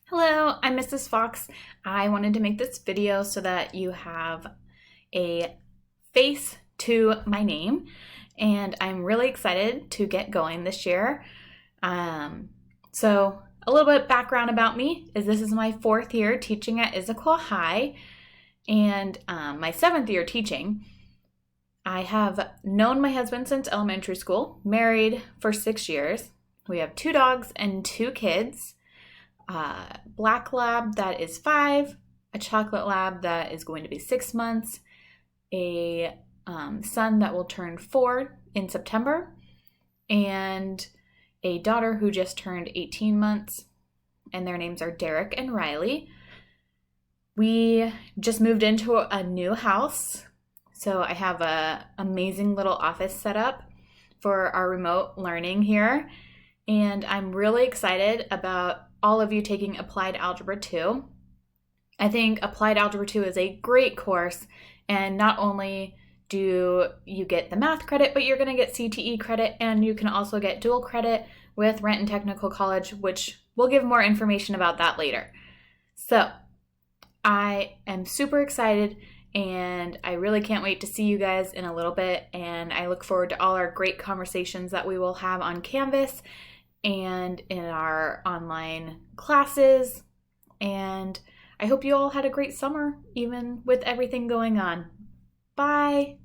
Hello, I'm Mrs. Fox. I wanted to make this video so that you have a face to my name, and I'm really excited to get going this year. So a little bit background about me is this is my 4th year teaching at Issaquah High and my 7th year teaching. I have known my husband since elementary school, married for 6 years. We have 2 dogs and 2 kids. Black lab that is 5, a chocolate lab that is going to be 6 months, a son that will turn 4 in September, and a daughter who just turned 18 months, and their names are Derek and Riley. We just moved into a new house, so I have an amazing little office set up for our remote learning here, and I'm really excited about all of you taking Applied Algebra 2. I think Applied Algebra 2 is a great course, and not only do you get the math credit, but you're going to get CTE credit, and you can also get dual credit with Renton Technical College, which we'll give more information about that later. So I am super excited, and I really can't wait to see you guys in a little bit, and I look forward to all our great conversations that we will have on Canvas and in our online classes, and I hope you all had a great summer, even with everything going on. Bye!